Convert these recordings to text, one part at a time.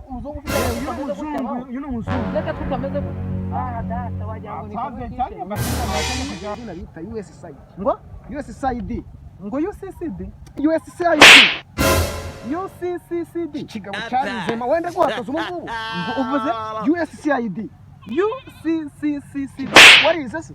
umuzungu ufite uyu ni umuzungu reka tutameze data wagira ngo ni izina bita USAID ngo USAID ngo UCCD UCCD kigabo cyazema wenda guhakaza umuvubu ngo uvuze USAID UCCCD warize se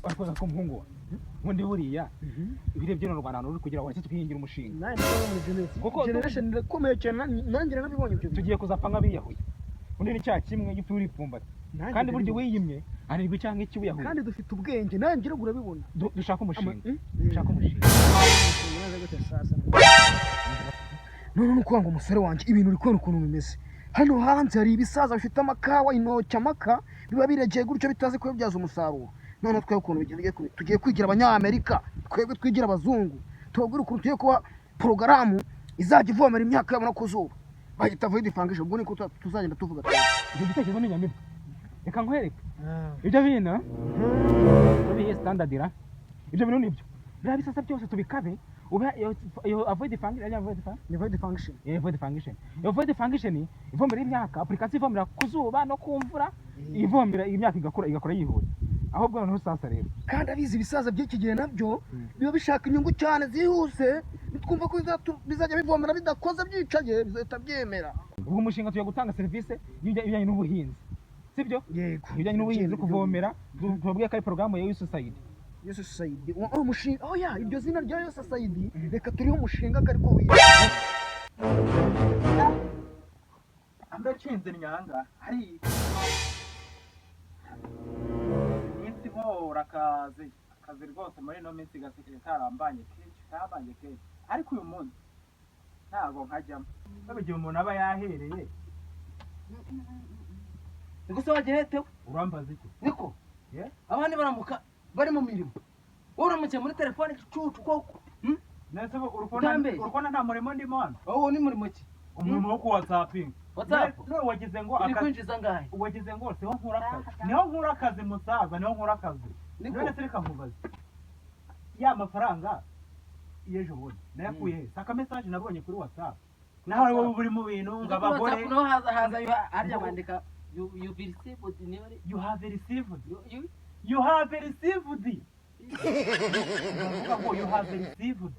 Ariko ko muhungu mundi buriya ibirebye no Rwanda ruri kugira ngo tukihingira umushinga nani ko generation irakomeye cyane nanjye nabibonye ibyo tugiye kuzapfa nk'abiyahuye undi ni cya kimwe gipfa uripfumbata kandi buryo wiyimye arirwe cyangwa iki buyahuye kandi dufite ubwenge nanjye rero urabibona dushaka umushinga none nuko ngo umusore wanje ibintu uri kubona ukuntu bimeze hano hanze hari ibisaza bifite amakawa intoki amaka biba biregeye gutyo bitazi ko byaza umusaruro none twebwe ukuntu tugiye kwigira abanyamerika twebwe twigira abazungu tubabwira ukuntu tugiye kuba porogaramu izajya ivomera imyaka yabo no ku zuba bahita void function ubwo niko tuzagenda tuvuga ibyo gitekerezo ni nyamibwa reka nkwereke ibyo bintu biye standard ra ibyo bintu nibyo bya bisasa byose tubikabe uba yo avoid function ivomera imyaka application ivomera ku zuba no kumvura ivomera imyaka igakora yihuta ahubwo noneho sasa rero kandi abizi ibisaza by'iki gihe nabyo biba bishaka inyungu cyane zihuse bitwumva ko bizajya bivomera bidakoze byicaye bizahita byemera ubwo umushinga tugiye gutanga serivisi y'ibijyanye n'ubuhinzi sibyo yego ibijyanye n'ubuhinzi kuvomera tubabwiye ko ari porogaramu ya USAID umushinga oya iryo zina rya USAID reka turiho umushinga ariko wiga ambacinze nyanga hari iminsi nkora akazi rwose muri ino minsi gasigaye karambanye kenshi ariko uyu munsi ntabwo nkajyamo babigiye umuntu aba yahereye niko se wageretewe urambaza iki niko abandi baramuka bari mu mirimo uramuke muri telefone icucu koko nese urukona nta murimo ndimo hano wowe ni murimo ki umurimo wo ku WhatsApping no wagize ngo kwinjiza ngahe wagize ngo siho nkura akazi niho nkura akazi musaza niho nkura akazi none se reka nkubaze ya mafaranga yejo bundi nayakuye he saka message nabonye kuri WhatsApp nawe wowe buri mu bintu ngo abagore no haza harya bandika you have received you have received ngo you have received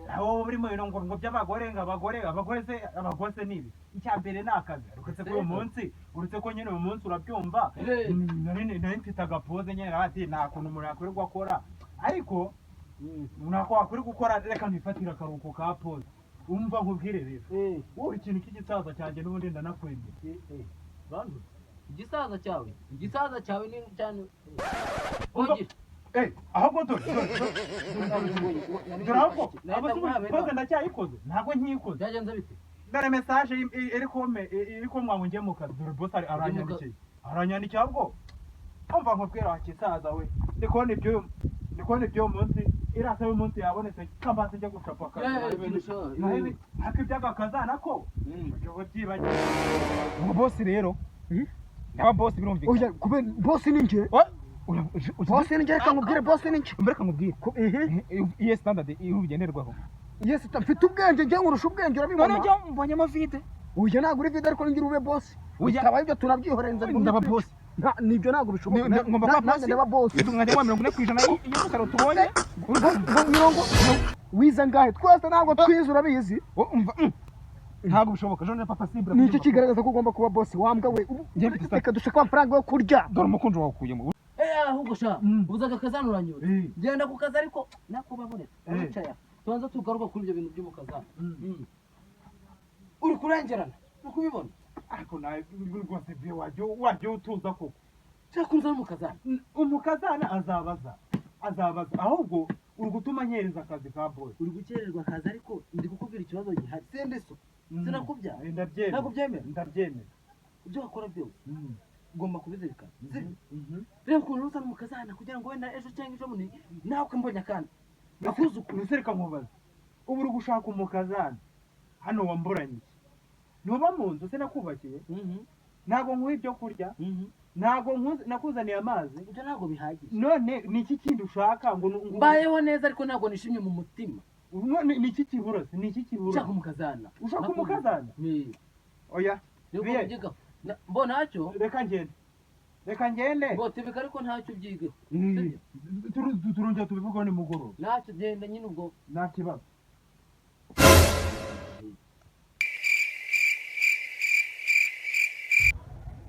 aho buri mu bintu ngo by'abagore ngo abagore se nibi icya mbere nakazi uretse ko uyu munsi uretse ko nyine uyu munsi urabyumva nari mfite agapoze nyine ati nta kuntu umuntu yakwirirwa akora ariko nako wakwirirwa gukora reka ntifatira akaruhuko ka pose umva nkubwire rero wowe ikintu cy'igisaza cyanjye n'ubundi ndanakwemeye igisaza cyawe ni cyane ahubwo dore pose ndacyayikoze ntabwo nkiyikoze byagenze bite dore message iri ko mwabungiye mu kazi dore boss aranyandikiye ahubwo umva nkubwira wa kisaza we ndikubona ibyo munsi irasa y'umunsi yabonetse kambase njya gucapa akazi iby'agakazana ko byo byibagiwe ubu boss rero aba boss birumvikana oya kube boss ni nje boss ni nje reka nkubwire boss ni nje mbere nkubwire iyo standard irubigenerwaho yes mfite ubwenge njye nkurusha ubwenge urabibona none njye mbonyemo vide uye ntabwo uri vide ariko ngira ube boss utabaye ibyo turabyihorenza ndaba boss nibyo ntabwo bishoboka ngomba kwa boss ndaba boss mwanya wa 40% y'umusaruro tubonye mirongo wiza ngahe twese ntabwo twize urabizi umva ntabwo bishoboka jone papa sibra ni iki kigaragaza ko ugomba kuba boss wambwa we reka dushaka amafaranga yo kurya dore umukunzi wawe ukuyemo ahubwo sha uzaga kazanuranyura genda ku kazi ariko nakubabonetse uracaya tubanza tugaruka kuri ibyo bintu by'umukazana uri kurengerana uri kubibona ariko nawe rwose byo wajyo utuza koko cyakunza umukazana azabaza ahubwo uri gutuma nyereza akazi ka boy uri gukererwa akazi ariko ndi kukubwira ikibazo gihari sende so sinakubya ndabyemera ibyo wakora byose ugomba kubizirikana reba ukuntu uzana umukazana kugira ngo wenda ejo cyangwa ejo bundi nawe ukambonye akandi akuzukuru nusereka nkubaza ubu uri gushaka umukazana hano wamburanye iki ntuba mu nzu se nakubakiye ntago nkuha ibyo kurya ntago nakuzaniye amazi ibyo ntabwo bihagije none ni iki kindi ushaka ngo mbayeho neza ariko ntabwo nishimye mu mutima ni iki kibura se ni iki kibura ushaka umukazana ushaka umukazana oya mbo ntacyo reka ngende ngo tubika ariko ntacyo ubyigeho turongera tubivugaho nimugoroba ntacyo genda nyine ubwo nta kibazo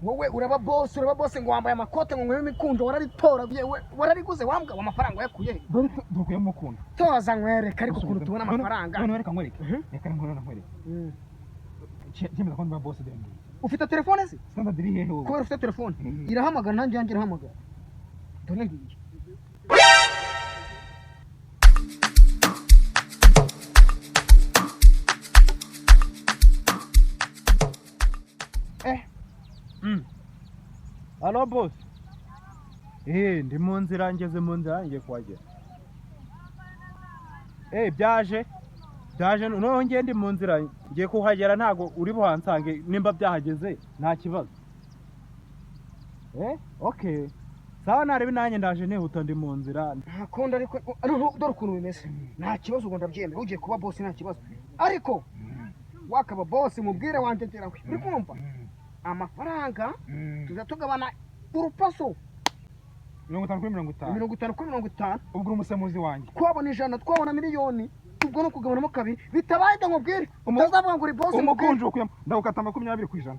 wowe uraba boss ngo wambaye amakote ngo nkwe imikunjo wararitoraguye warariguze wambwa amafaranga yakuye dukuye mukunda toza nkwereka ariko ukuntu tubona amafaranga none reka nkwereke cyemeza ko ndi boss dende ufite telefone se standard iri hehe kubera ufite telefone irahamagara nanjye yanjye irahamagara dore ngiye Halo boss. Ndi mu nzira ngeze mu nzira ngiye kuhagera. Byaje noneho ngiye ndi mu nzira ngiye kuhagera ntago uri buhansange nimba byahageze nta kibazo. Okay. Sawa narebe nanjye ndaje nihuta ndi mu nzira. Ntakunda ariko dore ukuntu bimeze. Nta kibazo ngo ndabyemera ugiye kuba boss nta kibazo. Ariko wakaba boss mubwire wanje terawe. Uri kumva? Amafaranga tuzatugabana urupaso 50 ubwo umusemuzi wanjye twabona 100 twabona miliyoni ubwo no kugabanamo kabiri bitabaye ndamubwire utazavuga ngo uri boss umukunjo kuyamo ndagukata 20%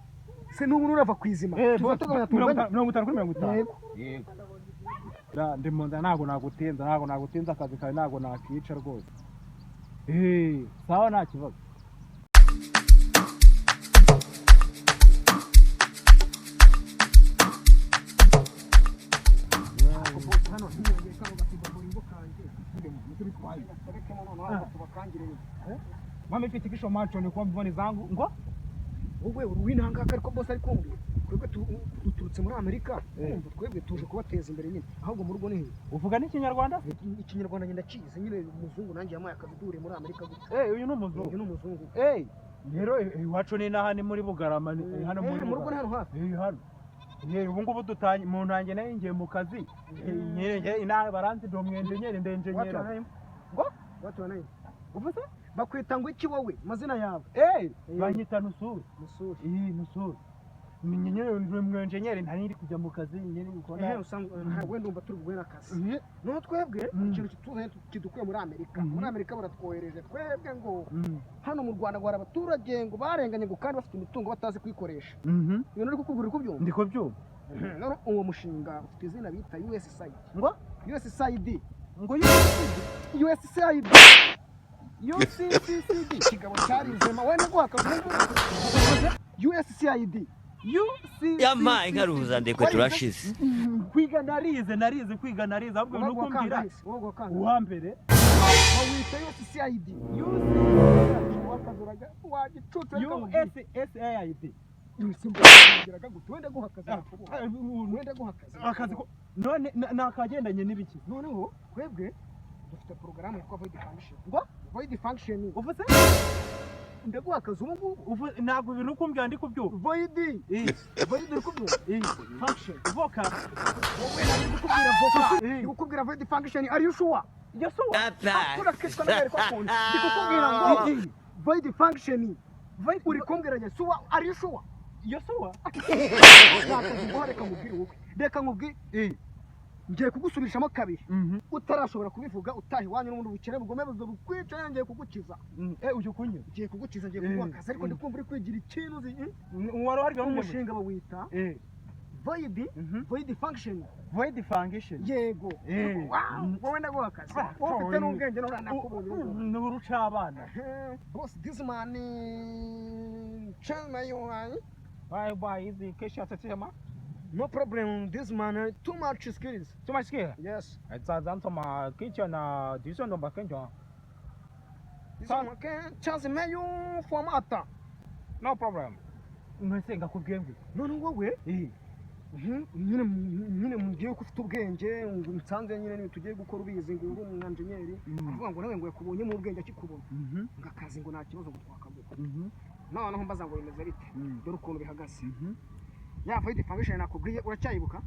se n'ubu urava kwizima tuzatugabana 50 yego ndimo ntago nagutinza akazi kawe ntago nakica rwose sawa nta kibazo mama ifite kisho macho ni kwa mboni zangu ngo wowe uruwinanga ariko boss ari kumbwira twebwe tuturutse muri Amerika twebwe tuje kubateza imbere nyine ahubwo mu rugo ni uvuga n'ikinyarwanda ikinyarwanda ngenda kize nyine umuzungu nanjye yamaye akadure muri Amerika gute uyu ni umuzungu rero iwacu ni nahani muri Bugarama hano muri mu rugo hano hafi hano ubu ngubu dutanye mu ntange nayo ngiye mu kazi inaha baranzi domwende nyene ndenjenyera ngo watubanaye uvuze bakwita ngo iki wowe mazina yawe banyita Nusuri Nusuri nyene mwenjenyere ntari kujya mu kazi nyene ukona ntabwo ndumva turi bugwe nakazi no twebwe ikintu kituzanye kidukuye muri Amerika baratwohereje twebwe ngo hano mu Rwanda ngo abaturage ngo barenganye ngo kandi bafite imitungo batazi kwikoresha ibintu uri kukubwira uko byumva ndiko byumva none uwo mushinga ufite izina bita USAID ngo USAID ngo USAID UCCCD kigabo cyarizema wene guhaka USAID Yama ingaruza ndekwe turashize kwiga narize kwiga ahubwo nuko mbira uwa mbere wita USAID wakazuraga wagicucu USAID yusimbiraga gute wenda guhakaza akazi none nakagendanye n'ibiki noneho twebwe dufite porogaramu yitwa Void Function ngo Void Function uvuze ndaguha akazi ubu ntabwo ibintu ukumbwira ndi kubyuka Void uri kubyuka Function voka wowe nari kukubwira voka ndikubwira Void Function are you sure akura kishwa nari kwakundi ndikubwira ngo Void Function uri kumbwira je suwa are you sure reka nkubwire ngiye kugusubirishamo kabiri utarashobora kubivuga utahi wanyu n'ubundi bukene bugome bukwica ngiye kugukiza uje kunya ngiye kugukiza ngiye kuguha akazi ariko ndikumva uri kwigira ikintu uzi wari wari umushinga bawita Void Function yego wowe ndaguha akazi wowe ufite n'ubwenge none nakubonye n'uruca abana boss this man chama you why is the kesha tatema no problem this man too much skills yes it's a ma kitchen na division ndo bakenjo so chance meyu formata no problem mwesenga kubwembwe none wowe nyine mugiye ko ufite ubwenge nsanze nyine tugiye gukora ubizi ngo uri umunyanjenyeri avuga ngo nawe ngo yakubonye mu ubwenge akikubona ngakazi ngo nta kibazo ngo twakaguka noneho mbaza ngo bimeze bite dore ukuntu bihagaze ya void foundation nakubwiye uracyayibuka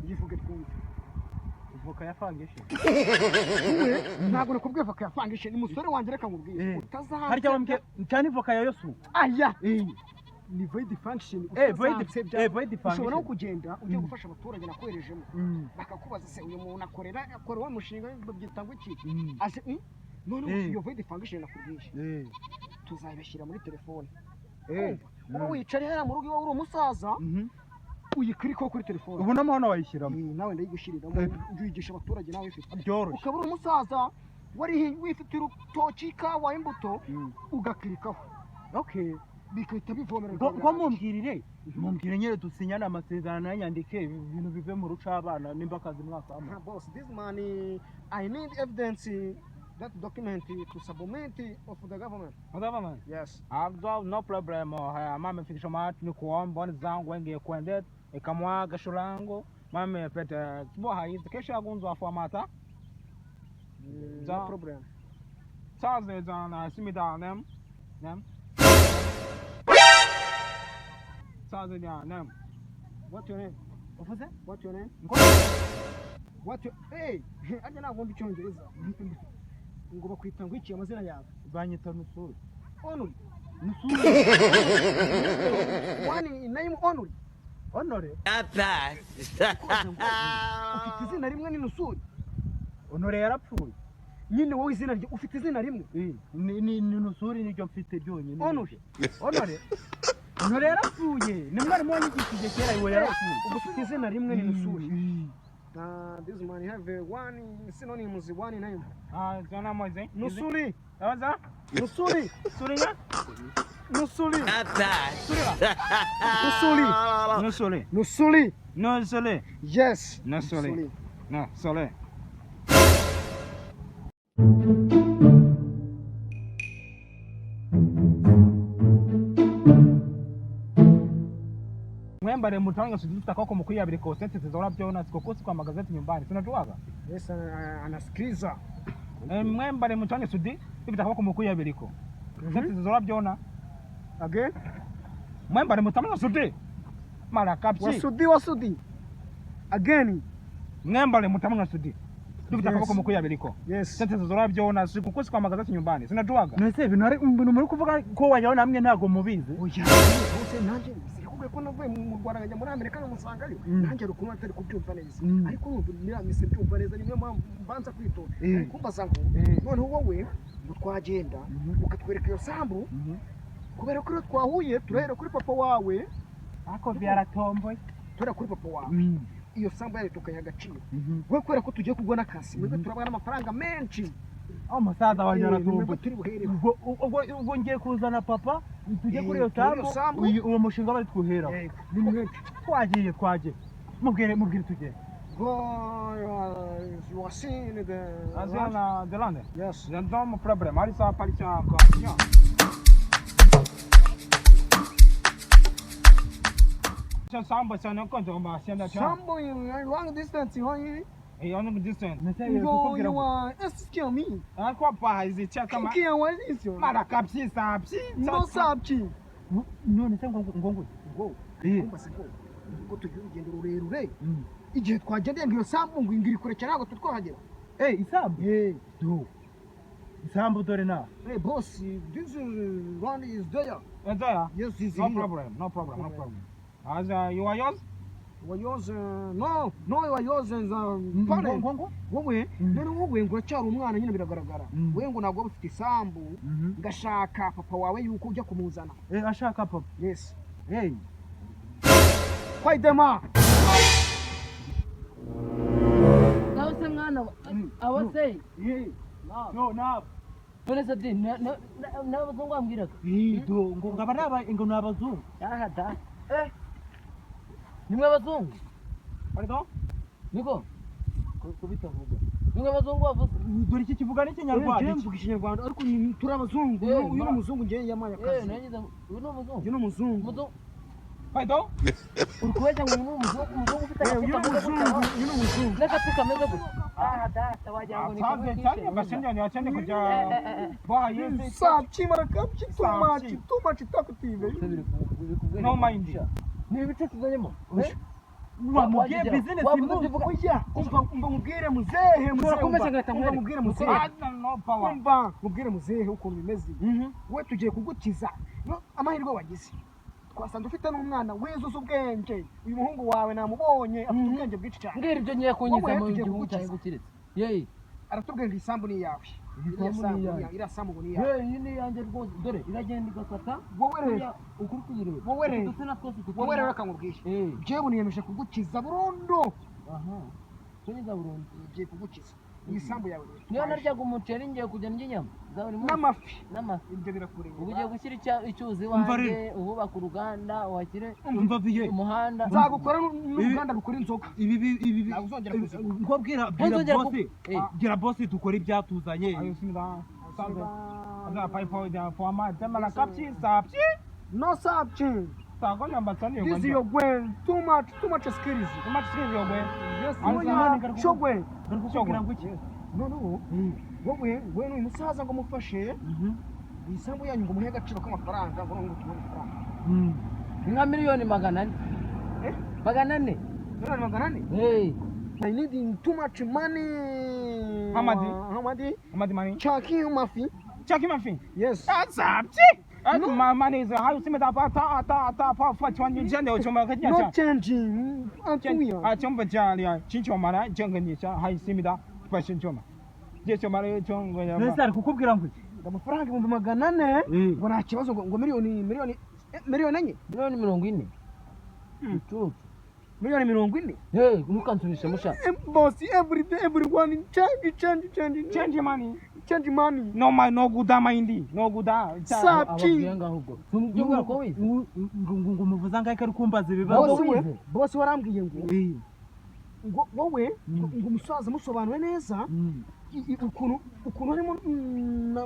yivuge twumve voka ya foundation ntabwo nakubwiye voka ya foundation ni musore wanjye reka nkubwiye utazaha harya wambye cyane voka ya Yosu aya ni void function void function ushobora kugenda ugiye gufasha abaturage nakoherejemo bakakubaza se uyu muntu akora wa mushinga babyita ngo iki aje none iyo void function nakubwiye tuzabishyira muri telefone uba wicaye hariya mu rugo iwawe uri umusaza uyikirikaho kuri telefone ubu n'amahano wayishyiramo nawe ndayigushyiriramo uyigisha abaturage nawe ufite byoroshye ukaba uri umusaza wifite urutoki ikawa imbuto ugakirikaho bikahita bivomera ngo mumbwire nyine dusinyane amasezerano yanyandike ibintu bive mu ruca abana nimba akazi mwaka amwe boss this man I need evidence that document to submit of the government. Yes. No problem. Mama fikisha matu ni kuomba zangu wengi kwende ikamwa gashulango mama pete kibo haizi kesha gunzo afamata. No problem. Saze jana simida nem. Saze jana nem. What's your name? What's your name? Hey, aje nagomba icyongereza. Ngo bakwita ngo iki amazina yawe banyita Nusuri Onuri wani name Onuri ufite izina rimwe ni Nusuri Onore yarapfuye nyine wowe izina rye ufite izina rimwe ni Nusuri niryo mfite byonyine Onuri Onore yarapfuye ni mwari mu nyigishije kera iwe yarapfuye ufite izina rimwe ni Nusuri. This man have one synonyms, one name. Zona moze. Nusuri. Awaza? Nusuri. Surinya? Nusuri. Nusuri. Nusuri. Nusuri. Yes. Nusuri. Nusuri. Mwembare mutanga sisi kwa mkuya bile kwa senti zora byona sikokosi kwa magazeti nyumbani tunajuaga yes anasikiliza mwembare mutanga sudi ibitaka kwa mkuya bile ko senti zora byona again mwembare mutanga sudi mara kapsi wasudi again mwembare mutanga sudi ibitaka kwa mkuya bile ko yes senti zora byona sikokosi kwa magazeti nyumbani tunajuaga nese binari muri kuvuga ko wajyaho namwe ntago mubizi oya bose nanje ko navuye mu Rwanda ngajya muri Amerika ngamusangayo nanjye rukuno atari kubyumva neza ariko numva mise byumva neza niyo mbanza kwitonda ariko mbaza ngo noneho wowe ngo twagenda ukatwereka iyo sambu kubera ko twahuye turahera kuri papa wawe ako byaratomboye turahera kuri papa wawe iyo sambu yayo tukayiha agaciro we kubera ko tugiye kubona akazi mwebwe turabana amafaranga menshi umusaza wanjye aratumbuye ubwo ngiye kuzana papa tujye kuri iyo sambu uwo mushinga bari twuhera twagiye mubwire tujye voici de Asiana Delande. Yes. Não tem problema. Ali só aparece a Sambo sana konto ma sienda cha. Sambo long distance hoyi. Long distance. Go you are excuse me. Kwa pa hizi cha kama. Que é isso? Mara kapsi sapsi. Não sabe. No ni sengo ngongo. Go. Kumba siko. Ngo tugende rurerure. Igihe twagende ngiyo sambo ngo ingiri kure cyane ngo tutwahagera. Isambo. Do. Isambo dore na. Boss, this one is there. There? Yes, is no problem. No problem. As you are yours? Yours no, you are yours pane. Wowe none wowe ngo cyari umwana nyine biragaragara. Wowe ngo nagwo ufite isambu ngashaka papa wawe yuko ujya kumuzana. Ashaka papa. Yes. Kwai dema. Nawuse mwana abase. No. None se din n'abazungu ambwiraga. Do ngo ngaba n'abazungu. Da. Nimwe abazungu. Pardon? Niko. Kubitavuga. Nimwe abazungu bavuze. Dore iki kivuga n'ikinyarwanda. Mvuga ikinyarwanda ariko turi abazungu. Uyu ni umuzungu ngiye yamaya akazi. Nagize uyu ni umuzungu. Uyu ni umuzungu. Pardon? uri kubeshya ngo uyu ni umuzungu ufite agafuka uyu ni umuzungu n'agapfu kameze gutya data wagira ngo ni kamwe Asante bashenjani wachane kuja boha yezi. Sapchi marakapchi too much talkative. No mind. ni ibice tuzanyemo wamubwiye business Oya, umva mubwire muzehe Urakomeza ngahita umva mubwire muzehe. No power. Umva mubwire muzehe ukuntu bimeze. We tugiye kugukiza. No amahirwe wagize. Twasanze ufite n'umwana wizuza ubwenge. Uyu muhungu wawe namubonye afite ubwenge bwinshi cyane. mbwira ibyo ngiye kunyiza Wowe mu tugiye gihugu kugukiza. cyawe gukiretse yeyi Aratubwira ngo isambu ni iyawe. Iriya sambu ni iyawe. yeyi ni yanjye rwose dore iragenda igakata Wowe rero ukuri kuyireba Wowe rero. udutsina twose wowe rero akangubwiye. Jewe niyemeje kugukiza burundu. aha kunyiza burundu Ugiye kugukiza. Iyi sambu yawe rero. niyo naryaga umuceri ngiye kujya ndya inyama za buri munsi N'amafi. n'amafi Ibyo birakureba. ubu ugiye gushyira icyuzi iwanjye uhubaka uruganda uhashyire umva biye umuhanda Nzagukora n'uruganda rukora inzoga. ibi Ntabwo uzongera kuziba. ngo bwira Ntuzongera boss Eh. bwira boss dukora ibyatuzanye Ayo simida. Sande. Aga pai po da po ama jamala kapchi sapchi. No sapchi. Tago namba tani yo. This is your way. Too much skills. Much skill yo gwe. Yes, Alza shogwe. kugira ngo iki No. Wowe ni umusaza ngo mufashe. Iyi sambu yanyu ngo muhe agaciro k'amafaranga ngo ngo tubone amafaranga. nka miliyoni 400 Eh? 400 Miliyoni 400? hey I need too much money. Hamadi. Amadi mani. Chaki mafi. Chaki mafi. Yes. Sapchi. Money is how simida pa ta pa chwan jende o choma ka No ja. changing. Antuya. chomba ja chincho mara jenga ni cha hai simida pa chinchoma. Je choma re chongo ya. nese ari kukubwira ngo iki Amafaranga 400 ngo nta kibazo ngo miliyoni enye. miliyoni 40 icucu Miliyoni 40. hey ntukansunishe musha Boss, everyone change money. Change money. No my no guda mind. No guda. Sapchi. ababwiye ngaho ubwo tumbyumva ko wize ngo muvuza ngaho ari kumbaza Boss ibibazo we, boss warambwiye ngo wowe ngo umusaza musobanure neza ukuntu harimo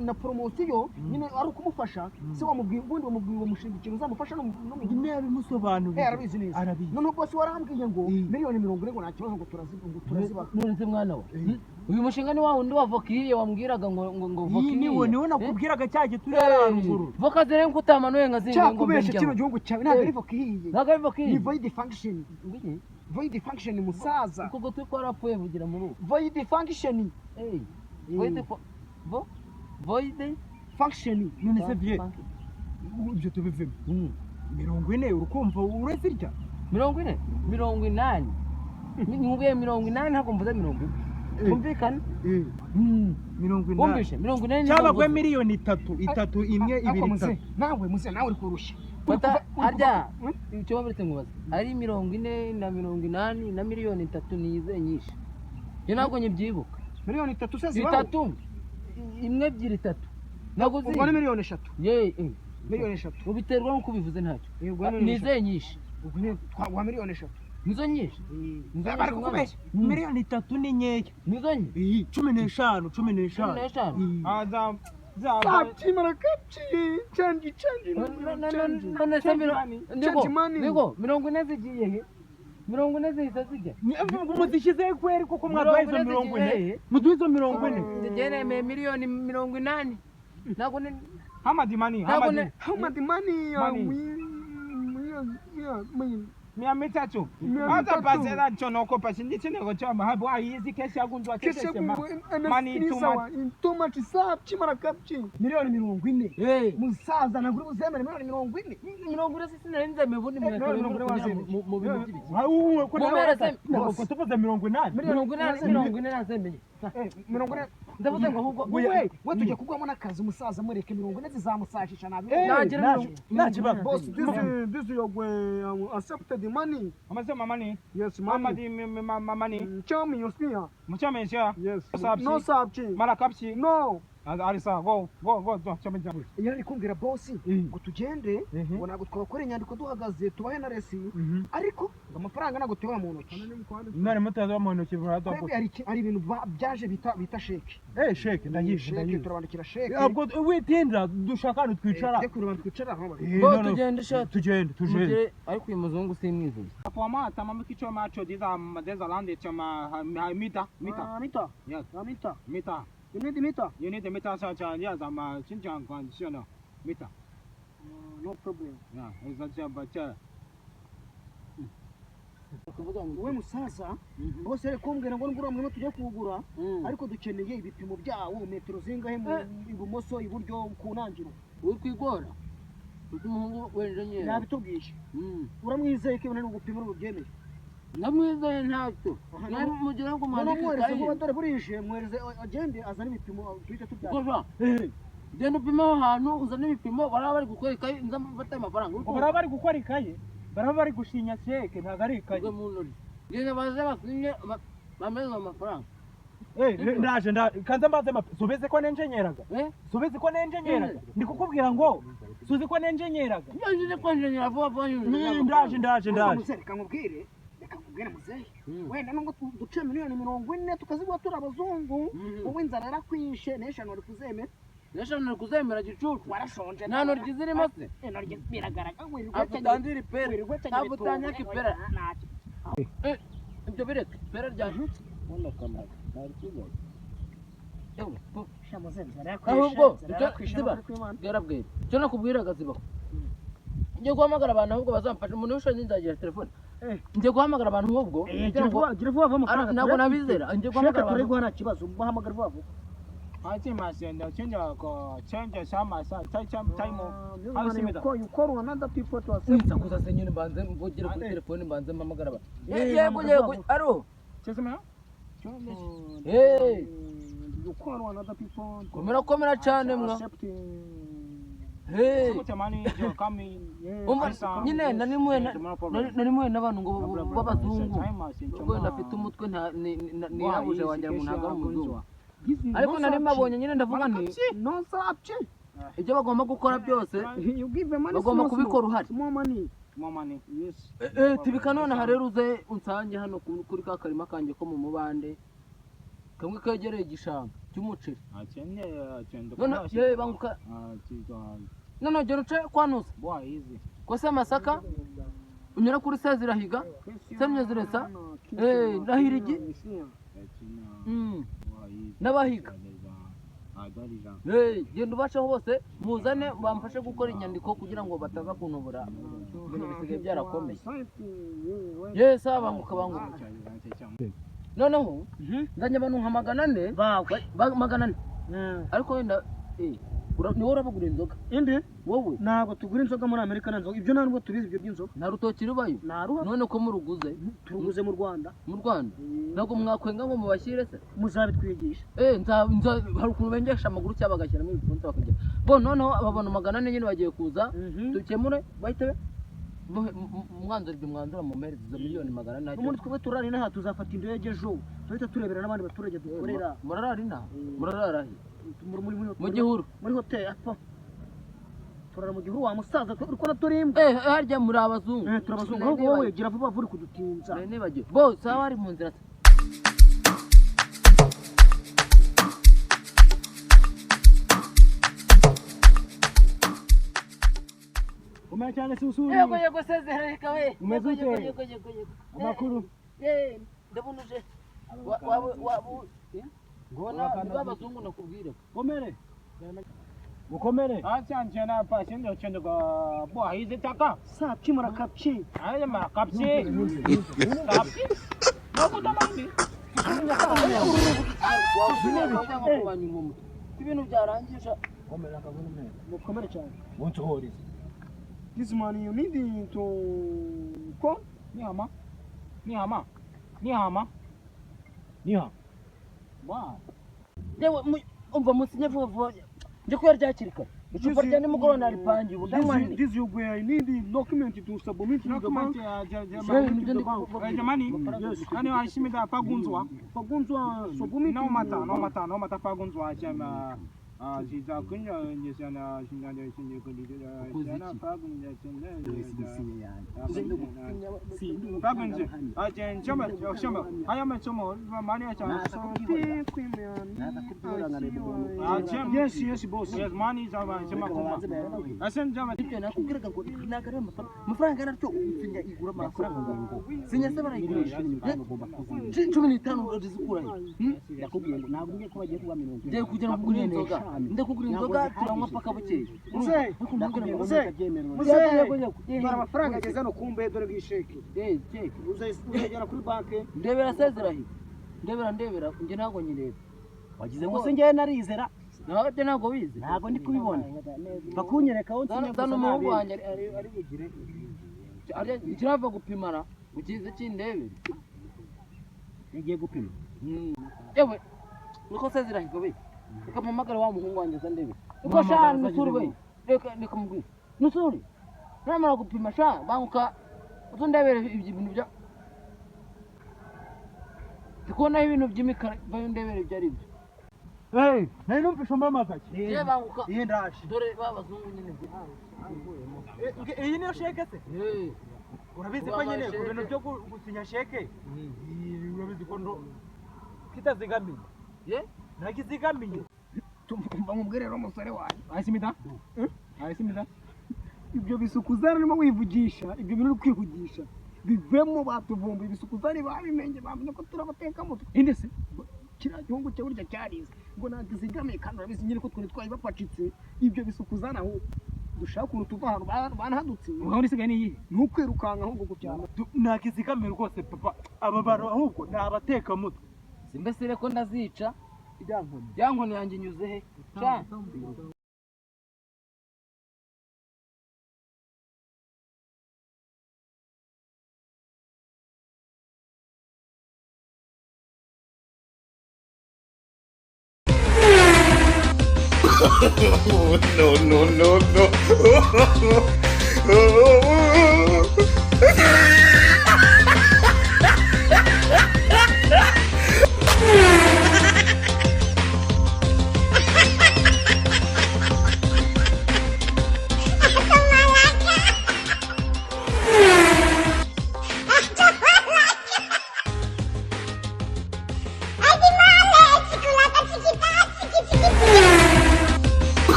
na promosiyo nyine ari ukumufasha se wamubwiye ubundi wamubwiye uwo mushinga ikintu uzamufasha no mu nyine yabimusobanuriye arabizi neza none boss warambwiye ngo miliyoni 40 ngo nta kibazo ngo turaziba none se mwana we uyu mushinga ni wa wundi wa vokiye wambwiraga ngo vokiye niwe nakubwiraga cyaje turi haruguru voka zere ngo utamanuye nka zinga ngo cyakubeshe kino gihugu cyawe ntabwo ari vokiye ntabwo ari vokiye ni void function musaza kuko turi ko rapfuye vugira muri ubu void function void function none se bye ibyo tubivemo 40 urukumva urazirya 40 80 nkubwiye 80 ntabwo mvuze 40 kumvikana 40 wumvishe 40 cyabagwe miliyoni itatu imwe ibiri itatu nawe uri kurushya arya icyo baburetse nkubaza ari 40 na 80 na miliyoni 3 nize nyinshi yo ntabwo nyibyibuka miliyoni 3 se zibaho 3 imwe 2 3 ntabwo zi ubwo ni miliyoni 3 miliyoni 3 ubiterwa nuko bivuze ntacyo nize nyinshi ubwo ni twaguha miliyoni 3 nizo nyinshi bari kukubeshya miliyoni 3 ni nkeya nizo nyinshi 15 Aza Sapchi marakapchi change none se niko 40 zigiye he 40 zihita zijya muzishyize kweri kuko mwaduha izo 40 muduha izo 40 ngereye miliyoni 80 ntabwo ni Hamadi money. Hamadi money. Mia mitatu. Hata pasela chonoko pasindi chine gochama hapo hizi kesi yagunzwa kesi sema. Money too much sapchi marakapchi miliyoni 40 musaza naguri buzemere miliyoni 40 40 sisi narinze mevuni mu bintu by'ibiki uwe ko tuvuze 80 40 nazemenye 40 ndavuze ngo ahubwo we tujye kugwamo n'akazi umusaza mureke 40 zizamusashisha nabi nta kibazo boss this is your way accepted the money amasema money yes money money chami yosia mchame sha yes sapchi no sapchi mara kapchi no ari sawa go chama jambo iyo ari kumbwira boss ngo tugende Mhm. ngo ntabwo twakora inyandiko duhagaze tubahe na resi ariko ngo amafaranga ntabwo tuba mu ntoki none mutaza mu ntoki burato twebwe hari ibintu byaje bita sheke sheke sheke turabandikira sheke abwo witindra dushaka hano twicara tujye kureba twicara aho bo tugende shati tugende ariko uyu muzungu simwivuze Poma tamam kicho macho deza lande chama mita yes mita you need meter you need the mita cha ya zama chinchang kan shona mita no problem ya izacha bacha wowe musaza bose ari kumbwira ngo ngura mwe tujye kugura ariko dukeneye ibipimo byawo metero zingahe mu ibumoso iburyo ku ntangiro uri kwigora uko umuhungu wenjenyera nabitubwiye uramwizeye ko ibintu gupima urubyemeye namwizeye ntacyo mugira ngo mwereze mwandike ngo dore burije mwereze agende azana ibipimo tuhita tubyara genda upima aho hantu uzana ibipimo baraba bari gukora ikayi nza mfata amafaranga baraba bari gukora ikaye baraba bari gushinya sheke ntago ari ikaye ubwo mu ntoki genda baze basinye bameze amafaranga ndaje kanza mbaze subeze ko nenjenyeraga subeze ko nenjenyeraga ndikukubwira ngo suzi ko nenjenyeraga nje kwenjenyera vuba vuba ndaje reka nkubwire muzehe wenda nubwo duce miliyoni 40 tukazigwa turi abazungu wowe inzara yarakwishe n'eshanu wari kuzemera n'eshanu nari kuzemera gicucu warashonje nta noryi zirimo se noryi biragaragara afutandira ipera afutanyaka ipera ibyo bireke ipera ryahutse ubona kamara nari kibazo ahubwo bwarabwira icyo nakubwiraga zibaho njye guhamagara abantu ahubwo bazamfasha umuntu wishonye nzagira telefone njye guhamagara abantu ahubwo gira vuba amafaranga ntabwo nabizera njye guhamagara abantu turego nta kibazo bahamagara vuba vuba ati masenda chenja ko chenja sama sa time hausimeda you call another people to accept wita kuza senyine mbanze mvugire kuri telefone mbanze mpamagara abantu yego aro chesema you call another people komera cyane mwa nyine nari muhe n'abantu ngo b'abazungu wenda afite umutwe ntihabuje wanjye umuntu ntabwo ari umuzungu ariko nari mabonye nyine ndavuga nti ibyo bagomba gukora byose bagomba kubikora uhari tibika nonaha rero uze unsange hano kuri ka karima kanjye ko mu mubande kamwe kegereye igishanga cy'umuceri banguka none gera uce kwa nusa kose amasaka unyura kuri sezirahiga semyeziresa rahirigi n'abahiga genda ubaceho bose muzane bamfashe gukora inyandiko kugira ngo bataza kuntubura ibintu bisigaye byarakomeye yesi banguka noneho nzanye abantu nka magana ane ariko wenda niwe urabagura inzoga indi wowe ntabwo tugura inzoga muri Amerika na nzoga ibyo ntabwo tubizi ibyo by'inzoga nta rutoki rubayo none ko muruguze turuguze mu Rwanda ntabwo mwakwenga ngo mubashyire se muzabitwigisha hari ukuntu bengesha amaguru cyangwa bagashyiramo ibipfunsi bakagira bo noneho ababona 400 nyine bagiye kuza dukemure bahite umwanzuro ibyo mwanzura mu meri izo miliyoni 400 umuntu twebwe turari naha tuzafata indege ejo tuhita turebera n'abandi baturage dukorera murarari mu gihuru muri hoteli apfa turara mu gihuru wa musaza uriko naturimbwa harya muri abazungu turabazungu ahubwo wowe gira vuba vuba uri kudutinza nibagiwe bo sawa ari mu nzira umenya cyane susuri yego sezereka we yego amakuru ndabunuje ngona babazungu nakubwira mukomere achanje na pashe ndo chendo kwa bwa hizi taka saa kimura kapchi aya mara kapchi nakutamani ibintu byarangisha mukomere cyane wonsohoriza this man you need to call niha yewe umva musinye vuba vuba nje kuya ryakirika icupa rya nimugoroba naripangiye ubudamani this you where I need document to submit to the bank jamani yani washimida pagunzwa submit no mata pagunzwa chama sizakunyonyesha na shingano ishinye kulira sana pagunja pagunja ajen chama haya masomo mani acha yes boss yes money zama chama kuma asen jama ibyo nakubwiraga ngo nagara amafaranga naryo usinya igura amafaranga ngo sinya se barayigurisha 15 urazikura yakubwiye ngo ntabwo ngiye ko bagiye kuba 70 ngiye kugira ngo kugura inzoga ndakugura inzoga turanywa paka bukeye dore amafaranga ageze no kumbe dore bw'isheke cheke uzagera kuri banke ndebera sezerahi ndebera nge ntago nyireba wagize ngo se ngiye narizera ntabwo ntago bize ntabwo ndi kubibona bakunyereka aho nsinya gusa n'umuhungu wanjye ari bugire kirava gupimara ukize kindebere ngiye gupima ewe niko sezerahi gobe ukamamagara wa muhungu wanjye za ndebere uko shana nusuri we reka mubwira nusuri namara gupima sha banguka uzundebere ibintu bya tukona ibintu by'imikara bayo ndebere byari byo nari numvishe mbamazaki je banguka ndaje dore babazungu nyine iyi niyo sheke se urabizi ko nyine ku bintu byo gusinya sheke urabizi ko ndo kitazigamiye ntakizigamiye tumva mubwire rero umusore wanjye ayisimida ibyo bisukuzana urimo wivugisha ibyo bintu uri kwivugisha bivemo batuvumbuye ibisukuzani babimenye bamenye ko turabateka mutwe inde se kiriya gihugu cye burya cyarize ngo nagizigamiye kandi urabizi nyine ko twari twari bapacitse ibyo bisukuzana aho dushaka ukuntu tuva ahantu banahadutse ubu isigaye ni iyihe ni ukwirukanka ahubwo gucyana ntakizigamiye rwose papa aba bantu ahubwo ni abatekamutwe simbese ko ndazica byankoni yanjye inyuze he sha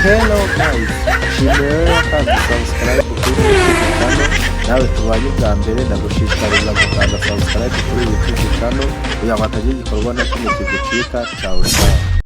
Hello guys, shimira kandi subscribe kuri YouTube channel, nawe tubanye bwa mbere ndagushishikariza gukanda subscribe kuri YouTube channel kugira ngo hatagira igikorwa na kimwe kigucika. Ciao ciao.